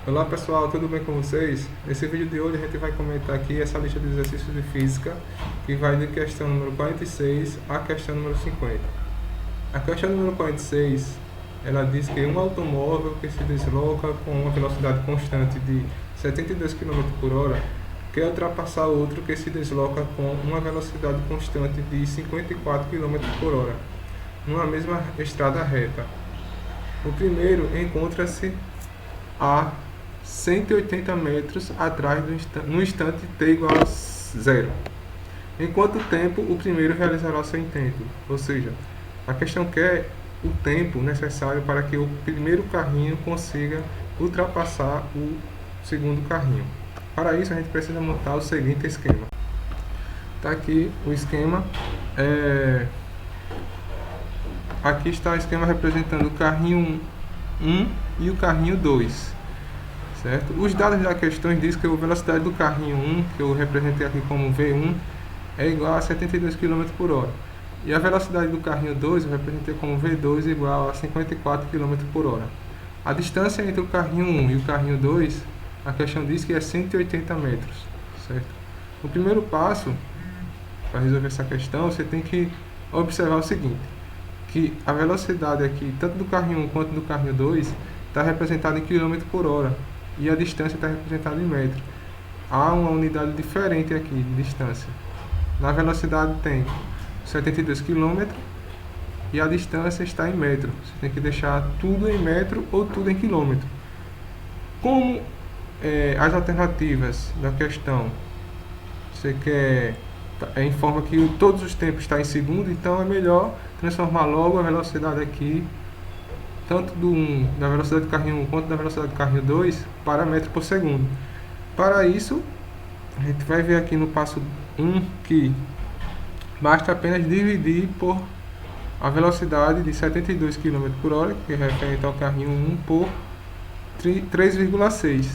Olá pessoal, tudo bem com vocês? Nesse vídeo de hoje a gente vai comentar aqui essa lista de exercícios de física que vai de questão número 46 à questão número 50. A questão número 46, ela diz que um automóvel que se desloca com uma velocidade constante de 72 km por hora quer ultrapassar outro que se desloca com uma velocidade constante de 54 km por hora numa mesma estrada reta. O primeiro encontra-se a 180 metros atrás no instante t igual a 0. Em quanto tempo o primeiro realizará seu intento? Ou seja, a questão quer o tempo necessário para que o primeiro carrinho consiga ultrapassar o segundo carrinho. Para isso a gente precisa montar o seguinte esquema. Está aqui o esquema. Aqui está o esquema representando o carrinho 1 e o carrinho 2. Certo? Os dados da questão dizem que a velocidade do carrinho 1, que eu representei aqui como V1, é igual a 72 km por hora. E a velocidade do carrinho 2, eu representei como V2, igual a 54 km por hora. A distância entre o carrinho 1 e o carrinho 2, a questão diz que é 180 metros. Certo? O primeiro passo, para resolver essa questão, você tem que observar o seguinte, que a velocidade aqui, tanto do carrinho 1 quanto do carrinho 2, está representada em km por hora. E a distância está representada em metro. Há uma unidade diferente aqui de distância. Na velocidade tem 72 km e a distância está em metro. Você tem que deixar tudo em metro ou tudo em quilômetro. Como as alternativas da questão você quer informa que todos os tempos estão em segundo, então é melhor transformar logo a velocidade aqui, tanto da velocidade do carrinho 1 quanto da velocidade do carrinho 2, para metro por segundo. Para isso, a gente vai ver aqui no passo 1 que basta apenas dividir por a velocidade de 72 km por hora, que é referente ao carrinho 1, por 3,6.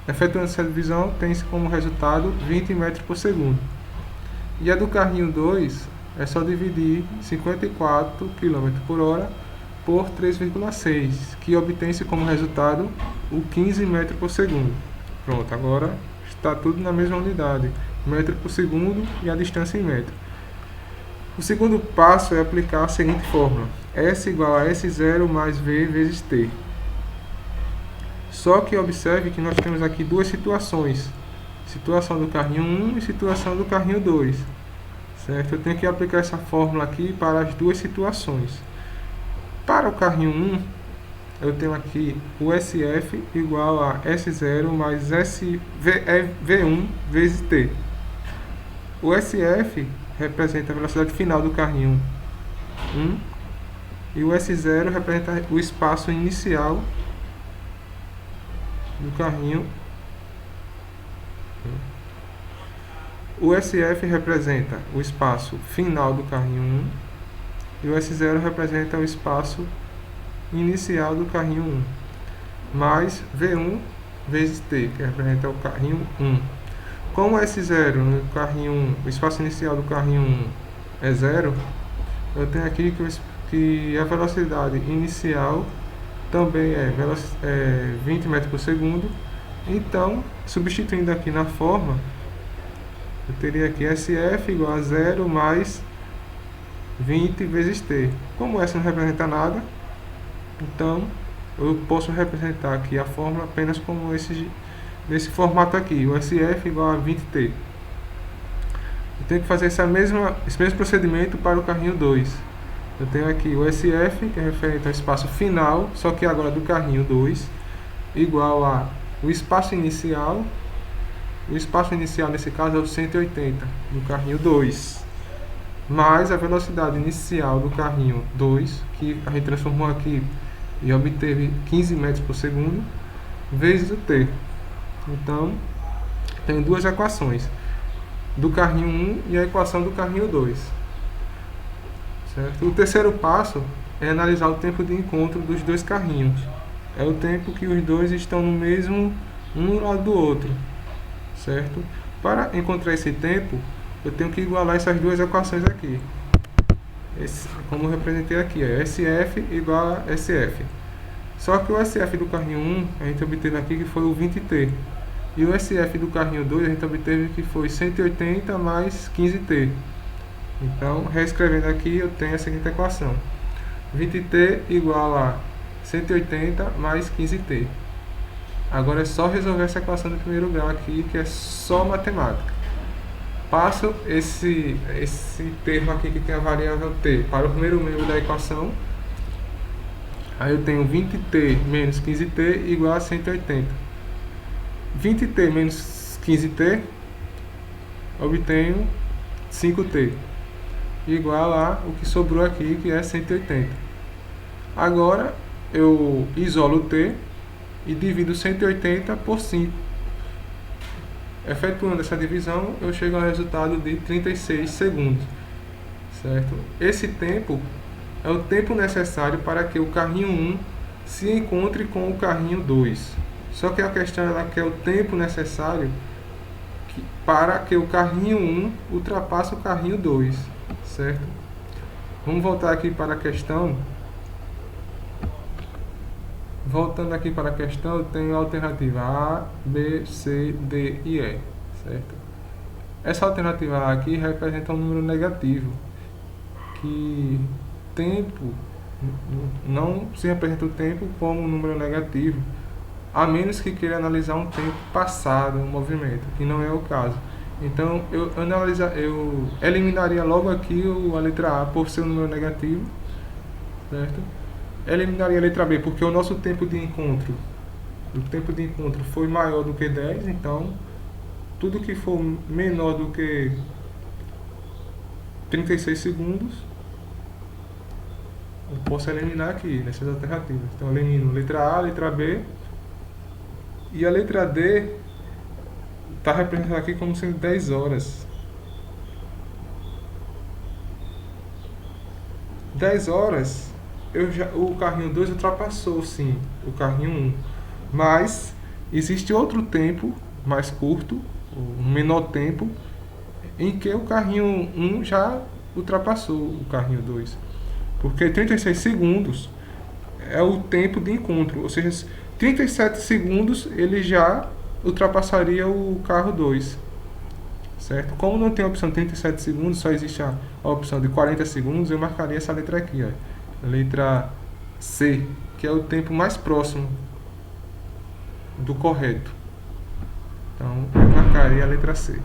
Efetuando essa divisão, tem-se como resultado 20 metros por segundo. E a do carrinho 2 é só dividir 54 km por hora por 3,6, que obtém-se como resultado o 15 metros por segundo. Pronto, agora está tudo na mesma unidade, metro por segundo e a distância em metro. O segundo passo é aplicar a seguinte fórmula: S igual a S0 mais V vezes T. Só que observe que nós temos aqui duas situações, situação do carrinho 1 e situação do carrinho 2. Certo? Eu tenho que aplicar essa fórmula aqui para as duas situações. Para o carrinho 1, eu tenho aqui o SF igual a S0 mais V1 vezes T. O SF representa a velocidade final do carrinho 1 e o S0 representa o espaço inicial do carrinho. O SF representa o espaço final do carrinho 1 e o S0 representa o espaço inicial do carrinho 1, mais V1 vezes T, que representa o carrinho 1. Como o S0 no carrinho 1, o espaço inicial do carrinho 1 é 0, eu tenho aqui que a velocidade inicial também é 20 metros por segundo. Então, substituindo aqui na forma, eu teria aqui SF igual a 0 mais 20 vezes T. Como essa não representa nada, então eu posso representar aqui a fórmula apenas como nesse formato aqui, o SF igual a 20T. Eu tenho que fazer esse mesmo procedimento para o carrinho 2. Eu tenho aqui o SF, que é referente ao espaço final, só que agora do carrinho 2, igual a o espaço inicial. O espaço inicial nesse caso é o 180 do carrinho 2, mais a velocidade inicial do carrinho 2, que a gente transformou aqui e obteve 15 metros por segundo, vezes o T. Então, tem duas equações, do carrinho 1 e a equação do carrinho 2. Certo? O terceiro passo é analisar o tempo de encontro dos dois carrinhos. É o tempo que os dois estão no mesmo, um ao lado do outro. Certo? Para encontrar esse tempo, eu tenho que igualar essas duas equações aqui. Como eu representei aqui, é SF igual a SF. Só que o SF do carrinho 1 a gente obteve aqui que foi o 20T. E o SF do carrinho 2 a gente obteve que foi 180 mais 15T. Então, reescrevendo aqui, eu tenho a seguinte equação: 20T igual a 180 mais 15T. Agora é só resolver essa equação do primeiro grau aqui, que é só matemática. Passo esse termo aqui que tem a variável t para o primeiro membro da equação. Aí eu tenho 20T menos 15T igual a 180. 20T menos 15T, obtenho 5T, igual a o que sobrou aqui, que é 180. Agora eu isolo o T e divido 180 por 5. Efetuando essa divisão, eu chego ao resultado de 36 segundos. Certo? Esse tempo é o tempo necessário para que o carrinho 1 se encontre com o carrinho 2. Só que a questão é que é o tempo necessário para que o carrinho 1 ultrapasse o carrinho 2. Certo? Vamos voltar aqui para a questão. Voltando aqui para a questão, eu tenho a alternativa A, B, C, D e E, certo? Essa alternativa A aqui representa um número negativo, que tempo não se representa o tempo como um número negativo, a menos que queira analisar um tempo passado, um movimento, que não é o caso. Então, eu eliminaria logo aqui a letra A por ser um número negativo, certo? Eliminaria a letra B, porque o nosso tempo de encontro foi maior do que 10, então tudo que for menor do que 36 segundos, eu posso eliminar aqui nessas alternativas. Então eu elimino a letra A, a letra B, e a letra D está representada aqui como sendo 10 horas. 10 horas... o carrinho 2 ultrapassou sim o carrinho 1, mas existe outro tempo mais curto, um menor tempo, em que o carrinho 1 já ultrapassou o carrinho 2, porque 36 segundos é o tempo de encontro, ou seja, 37 segundos ele já ultrapassaria o carro 2, certo? Como não tem a opção de 37 segundos, só existe a opção de 40 segundos, eu marcaria essa letra aqui, ó. Letra C, que é o tempo mais próximo do correto. Então, eu marcaria a letra C.